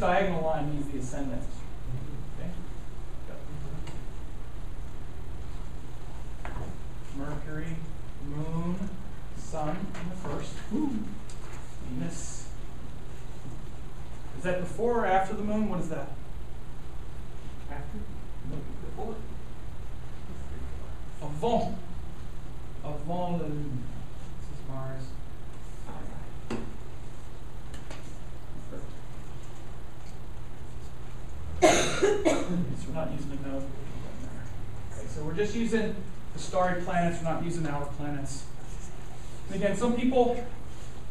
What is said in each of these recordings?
diagonal line means the ascendant. Okay? Mercury, Moon, Sun in the first. Venus. Is that before or after the Moon? What is that? After? Before. Avant. Avant le Lune. This is Mars. So we're not using a node. Okay, so we're just using the starry planets. We're not using our planets. And again, some people,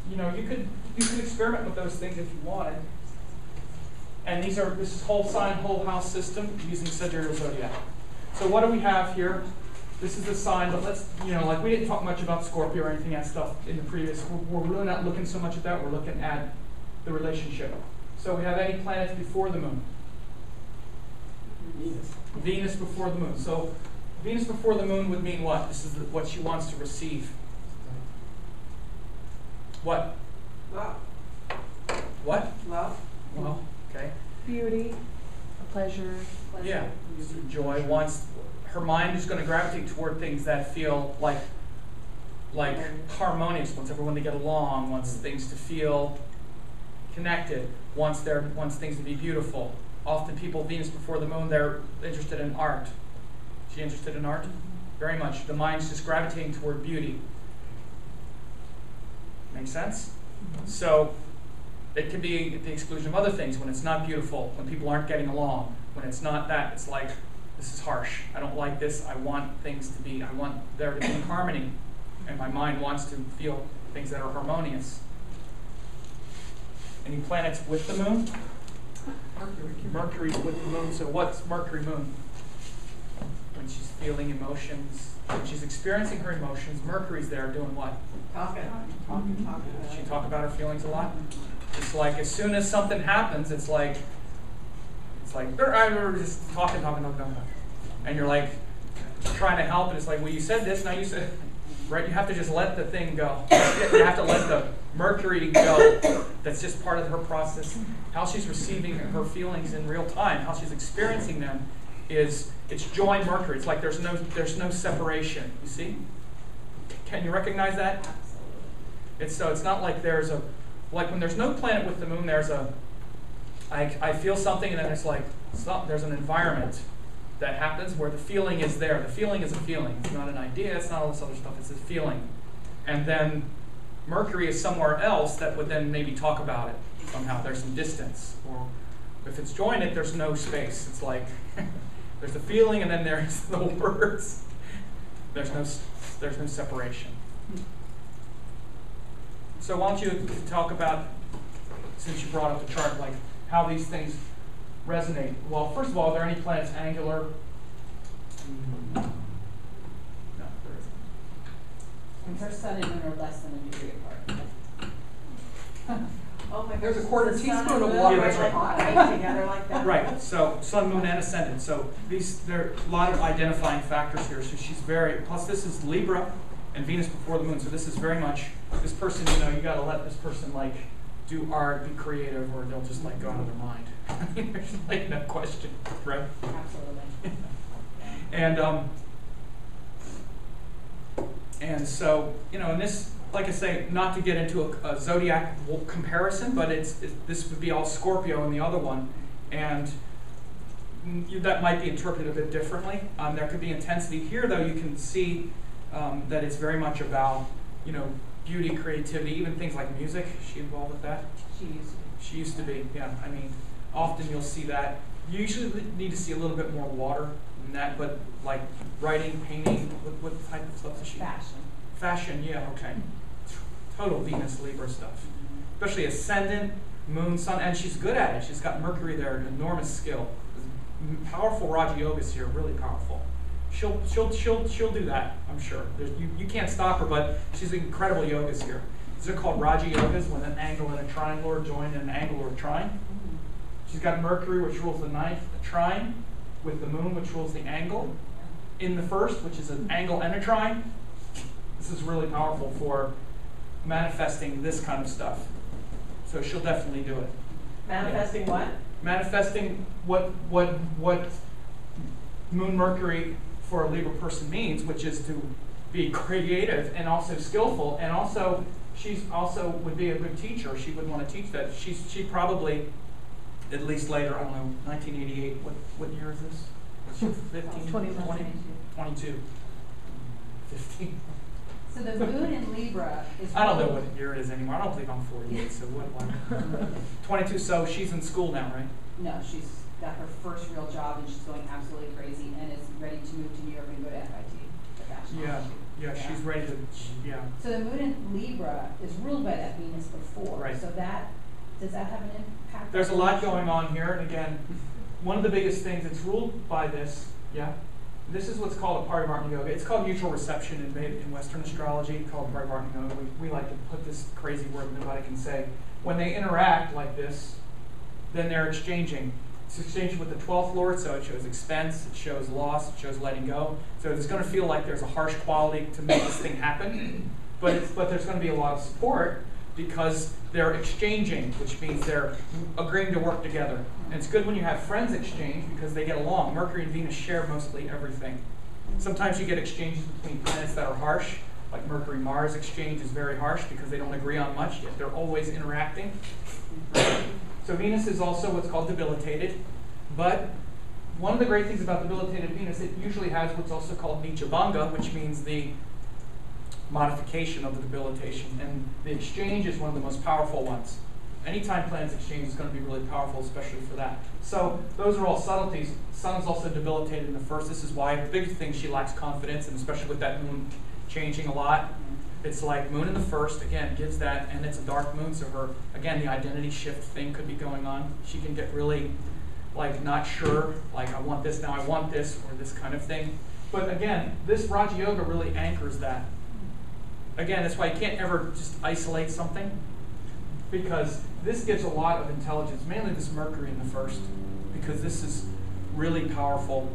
you could experiment with those things if you wanted. And this is whole sign, whole house system using sidereal zodiac. So what do we have here? This is the sign, but let's, like we didn't talk much about Scorpio or anything that stuff in the previous. We're really not looking so much at that. We're looking at the relationship. So we have any planets before the Moon? Venus. Venus before the Moon. So Venus before the Moon would mean what? This is what she wants to receive. What? Love. What? Love. Well, okay. Beauty, pleasure. Yeah. Joy wants. Her mind is going to gravitate toward things that feel like harmonious. Wants everyone to get along. Wants things to feel connected. Wants things to be beautiful. Often people, Venus before the Moon, they're interested in art. Is she interested in art? Very much. The mind's just gravitating toward beauty. Make sense? So it can be at the exclusion of other things when it's not beautiful, when people aren't getting along, when it's not that. It's like, this is harsh. I don't like this. I want there to be harmony. And my mind wants to feel things that are harmonious. Any planets with the Moon? Mercury's with the Moon. So what's Mercury Moon? When she's feeling emotions, when she's experiencing her emotions, Mercury's there doing what? Talking. Does she talk about her feelings a lot? It's like as soon as something happens, it's like we're just talking. And you're like trying to help, and it's like, well, you said this, now you said, right? You have to just let the thing go. You have to let the Mercury go. That's just part of her process. How she's receiving her feelings in real time, how she's experiencing them, it's joined Mercury. It's like there's no separation. You see? Can you recognize that? Absolutely. It's not like when there's no planet with the Moon, I feel something, and then it's like there's an environment that happens where the feeling is there. The feeling is a feeling. It's not an idea. It's not all this other stuff. It's a feeling. And then Mercury is somewhere else that would then maybe talk about it somehow. There's some distance. Or if it's joined, there's no space. It's like there's the feeling, and then there's the words. There's no separation. So why don't you talk about, since you brought up the chart, like how these things resonate. Well, first of all, are there any planets angular? No, there isn't. And her sun and moon are less than a degree apart. Oh my There's a goodness. quarter The sun teaspoon and of moon water. Yeah, that's right. right together like that. Right. So sun, moon, and ascendant. So there are a lot of identifying factors here. So she's plus this is Libra and Venus before the Moon. So this is very much this person. You got to let this person do art, be creative, or they'll just go out of their mind. I mean, there's no question, right? Absolutely. And so and this, like I say, not to get into a zodiac comparison, but this would be all Scorpio in the other one, and that might be interpreted a bit differently. There could be intensity here, though. You can see that it's very much about beauty, creativity, even things like music. Is she involved with that? She used to be. Yeah. I mean, often you'll see that. You usually need to see a little bit more water than that, but like writing, painting, what type of stuff is she? Fashion, yeah, okay. Total Venus Libra stuff. Especially ascendant, Moon, Sun, and she's good at it. She's got Mercury there, an enormous skill. Powerful Raja Yogas here, really powerful. She'll do that, I'm sure. You can't stop her, but she's incredible yogas here. These are called Raja Yogas when an angle and a triangle are joined in an angle or a trine. She's got Mercury, which rules the ninth, a trine, with the Moon, which rules the angle, in the first, which is an angle and a trine. This is really powerful for manifesting this kind of stuff. So she'll definitely do it. Manifesting what? Manifesting what Moon Mercury for a Libra person means, which is to be creative and also skillful, and also she's also would be a good teacher. She would want to teach that. She probably, at least later, I don't know, 1988. What year is this? 15, 20, 22, 15. So the moon in Libra is. I don't know what year it is anymore. I don't believe I'm 48, so what? 22. So she's in school now, right? No, she's got her first real job and she's going absolutely crazy and is ready to move to New York and go to FIT. The Fashion Institute. Yeah, she's ready to. Yeah. So the moon in Libra is ruled by that Venus before. Right. So that does that have an impact? There's a lot going on here, and again, one of the biggest things it's ruled by this. Yeah. This is what's called a Parivartana yoga. It's called mutual reception in Western astrology, called Parivartana yoga. We like to put this crazy word nobody can say. When they interact like this, then they're exchanging. It's exchanging with the 12th Lord, so it shows expense, it shows loss, it shows letting go. So it's going to feel like there's a harsh quality to make this thing happen, but there's going to be a lot of support because they're exchanging, which means they're agreeing to work together. And it's good when you have friends exchange because they get along. Mercury and Venus share mostly everything. Sometimes you get exchanges between planets that are harsh, like Mercury-Mars exchange is very harsh because they don't agree on much, yet they're always interacting. So Venus is also what's called debilitated, but one of the great things about debilitated Venus, it usually has what's also called Nichabanga, which means the modification of the debilitation, and the exchange is one of the most powerful ones. Anytime planets exchange is going to be really powerful, especially for that. So those are all subtleties. Sun is also debilitated in the first. This is why the big thing, she lacks confidence, and especially with that moon changing a lot. It's like moon in the first, again, gives that, and it's a dark moon, so her, again, the identity shift thing could be going on. She can get really, like, not sure, like, I want this, now I want this, or this kind of thing. But again, this Raja Yoga really anchors that. Again, that's why you can't ever just isolate something, because this gives a lot of intelligence, mainly this Mercury in the first, because this is really powerful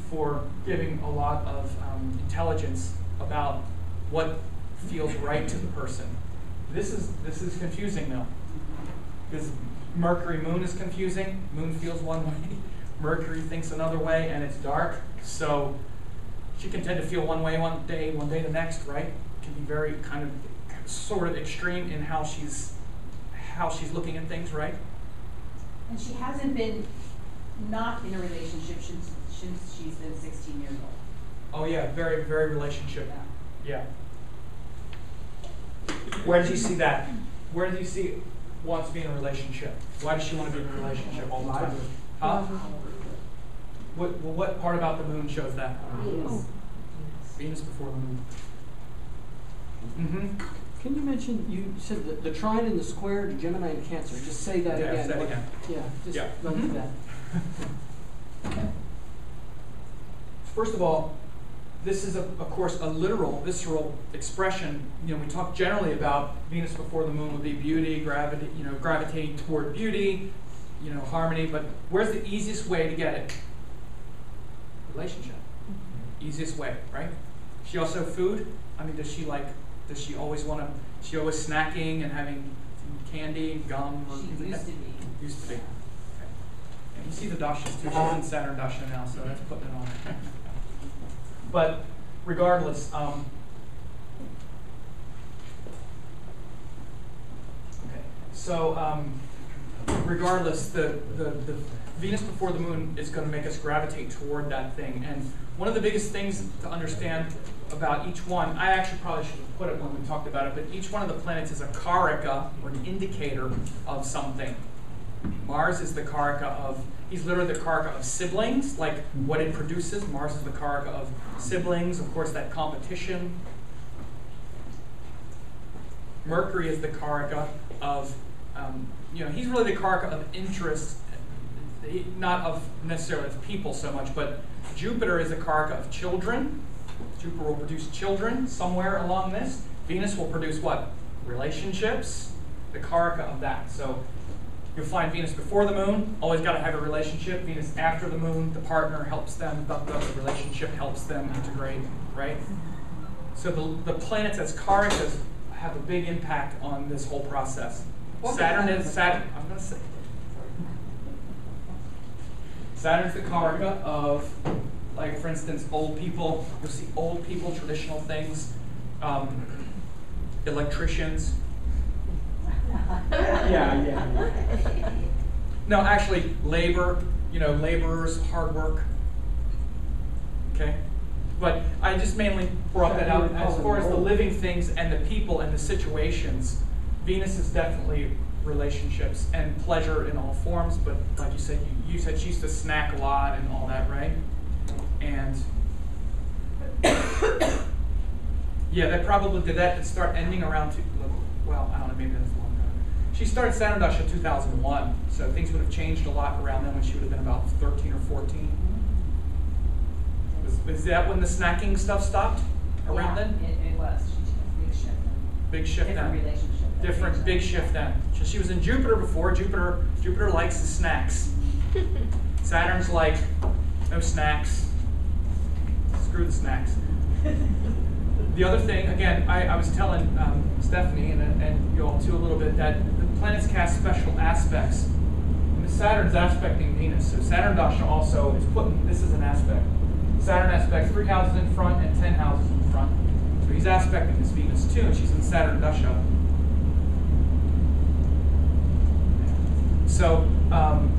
for giving a lot of intelligence about what feels right to the person. This is confusing though, because Mercury Moon is confusing. Moon feels one way, Mercury thinks another way, and it's dark. So she can tend to feel one way one day the next, right? Can be very kind of sort of extreme in how she's looking at things, right? And she hasn't been not in a relationship since she's been 16 years old. Oh yeah, very, very relationship. Yeah. Where does you see that? Where does you see wants to be in a relationship? Why does she want to be in a relationship all the time? Huh? What part about the moon shows that? Venus. Venus before the moon. Mm-hmm. Can you mention, you said the trine and the square to Gemini and Cancer. Just say that again. Say it again. Yeah, just Yeah. run through that. First of all, this is, of course, a literal, visceral expression. You know, we talk generally about Venus before the moon would be beauty, gravity, gravitating toward beauty, harmony. But where's the easiest way to get it? Relationship. Easiest way, right? She also food. I mean, does she always want to? She always snacking and having candy and gum. She used to be. Used to be. Okay. And you see the dashas too. She's in Saturn dasha now, so that's putting it on. But regardless, okay. So regardless, the Venus before the moon is going to make us gravitate toward that thing. And one of the biggest things to understand about each one, I actually probably should have put it when we talked about it, but each one of the planets is a karaka, or an indicator of something. Mars is the karaka of, he's literally the karaka of siblings, like what it produces. Mars is the karaka of siblings, of course, that competition. Mercury is the karaka of, he's really the karaka of interest, not of necessarily of people so much, but Jupiter is the karaka of children. Jupiter will produce children somewhere along this. Venus will produce what? Relationships, the karaka of that. So you'll find Venus before the moon, always got to have a relationship. Venus after the moon, the partner helps them, the relationship helps them integrate, right? So the planets as karakas have a big impact on this whole process. Saturn is Saturn. I'm gonna say Saturn's the karaka of, like, for instance, old people. You'll see old people, traditional things, electricians. Yeah. No, actually, labor. Laborers, hard work. Okay, but I just mainly brought that out as far as the living things and the people and the situations. Venus is definitely relationships and pleasure in all forms, but like you said, you said she used to snack a lot and all that, right? And yeah, that probably did that start ending around well, I don't know, maybe that's a long time. She started Saturn Dasha 2001, so things would have changed a lot around then when she would have been about 13 or 14. Was that when the snacking stuff stopped around then? It was. She took a big shift then. Big shift then. Different relationship. Different, big shift then. So she was in Jupiter before. Jupiter likes the snacks. Saturn's like, no snacks. Screw the snacks. The other thing, again, I was telling Stephanie and you all too a little bit that the planets cast special aspects. And Saturn's aspecting Venus. So Saturn Dasha also is putting, this is an aspect. Saturn aspects 3 houses in front and 10 houses in front. So he's aspecting this Venus too, and she's in Saturn Dasha. So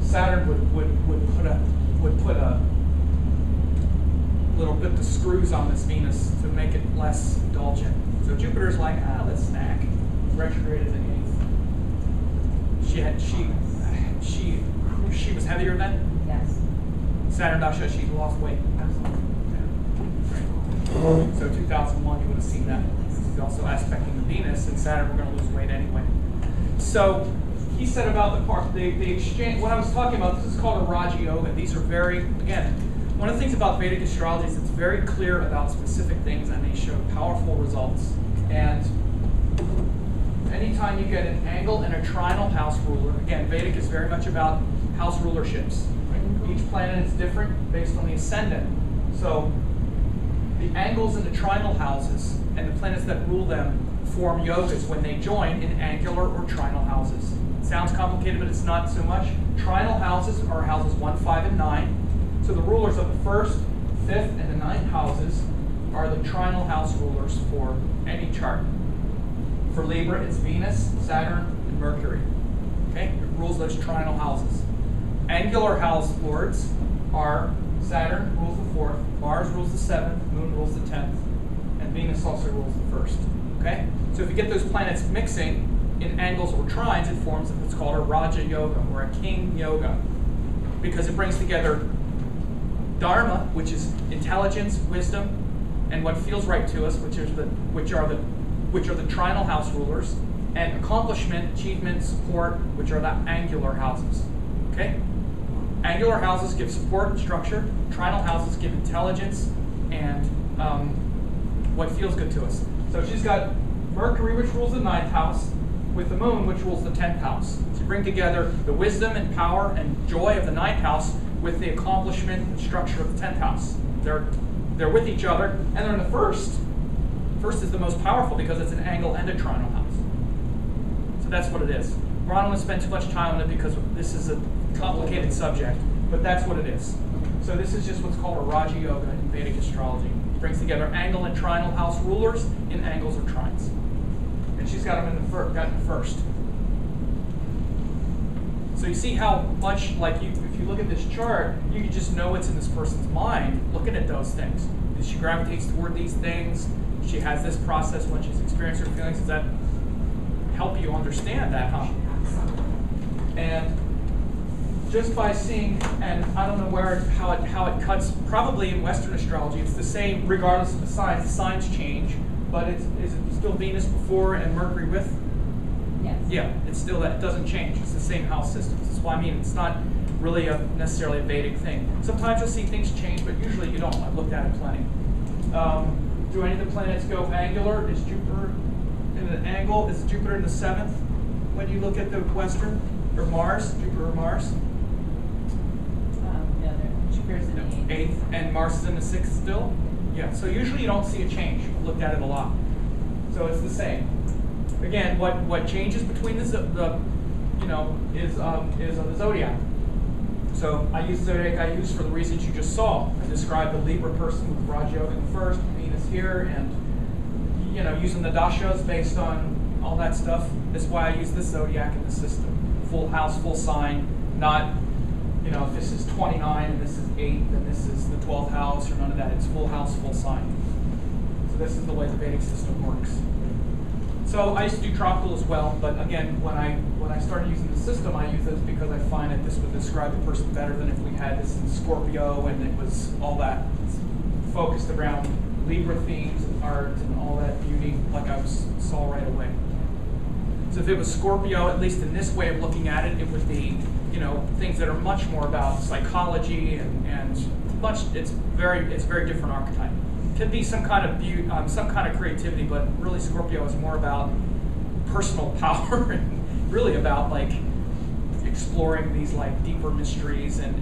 Saturn would put a little bit the screws on this Venus to make it less indulgent. So Jupiter's like, let's snack. Retrograde in the 8th. She was heavier then. Yes. Saturn Dasha, she lost weight. So 2001, you would have seen that. He's also aspecting the Venus, and Saturn, we're going to lose weight anyway. So he said about the exchange, what I was talking about, this is called a Raja Yoga. These are very, again, one of the things about Vedic astrology is it's very clear about specific things, and they show powerful results. And anytime you get an angle and a trinal house ruler, again, Vedic is very much about house rulerships. Right? Each planet is different based on the ascendant. So the angles in the trinal houses and the planets that rule them form yogas when they join in angular or trinal houses. It sounds complicated, but it's not so much. Trinal houses are houses 1, 5, and 9. So the rulers of the 1st, 5th, and the 9th houses are the trinal house rulers for any chart. For Libra, it's Venus, Saturn, and Mercury. Okay, it rules those trinal houses. Angular house lords are Saturn rules the 4th, Mars rules the 7th, Moon rules the 10th, and Venus also rules the 1st. Okay, so if you get those planets mixing in angles or trines, it forms what's called a Raja Yoga or a King Yoga, because it brings together Dharma, which is intelligence, wisdom, and what feels right to us, which are the trinal house rulers, and accomplishment, achievement, support, which are the angular houses. Okay? Angular houses give support and structure. Trinal houses give intelligence and what feels good to us. So she's got Mercury, which rules the 9th house, with the Moon, which rules the 10th house. So you bring together the wisdom and power and joy of the 9th house with the accomplishment and structure of the 10th house. They're with each other, and they're in the 1st. First is the most powerful because it's an angle and a trinal house. So that's what it is. We're not going to spend too much time on it because this is a complicated subject, but that's what it is. So this is just what's called a Raja Yoga in Vedic astrology. It brings together angle and trinal house rulers in angles or trines. And she's got them in the 1st. So you see how much, like, if you look at this chart, you can just know what's in this person's mind looking at those things. She gravitates toward these things. She has this process when she's experiencing her feelings. Does that help you understand that, huh? And just by seeing, and I don't know how it cuts, probably in Western astrology, it's the same regardless of the signs. The signs change, but is it still Venus before and Mercury with? Yes. Yeah, it's still that. It doesn't change. It's the same house systems. That's why I mean it's not really necessarily a Vedic thing. Sometimes you'll see things change, but usually you don't. I've looked at it plenty. Do any of the planets go angular? Is Jupiter in an angle? Is Jupiter in the 7th when you look at the Western? Or Mars? Jupiter or Mars? No, Jupiter's in the 8th. 8th, and Mars is in the 6th still? Yeah, so usually you don't see a change. I've looked at it a lot. So it's the same. again, what changes between the you know, is the zodiac. So I use the zodiac I use for the reasons you just saw. I described the Libra person with Raj Yoga in the first, Venus here, and you know, using the dashas based on all that stuff. That's why I use this zodiac in the system. Full house, full sign, not, you know, if this is 29 and this is 8, then this is the 12th house, or none of that. It's full house, full sign. So this is the way the Vedic system works. So I used to do tropical as well, but again, when I started using the system, I use this because I find that this would describe the person better than if we had this in Scorpio and it was all that focused around Libra themes and art and all that beauty, like I saw right away. So if it was Scorpio, at least in this way of looking at it, it would be, you know, things that are much more about psychology and much. It's very different archetype. Could be some kind of beauty, some kind of creativity, but really Scorpio is more about personal power and really about like exploring these like deeper mysteries, and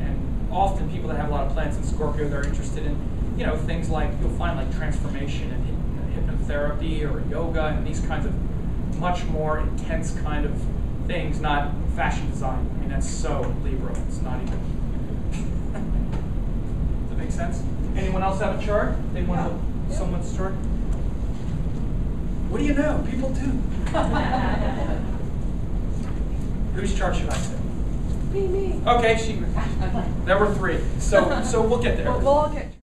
often people that have a lot of planets in Scorpio, they're interested in, you know, things like, you'll find like transformation and hypnotherapy or yoga and these kinds of much more intense kind of things, not fashion design. I mean, that's so Libra, it's not even. Does that make sense? Anyone else have a chart? Someone's chart? What do you know? People do. Whose chart should I say? Me. Okay, there were 3. So we'll get there. We'll all get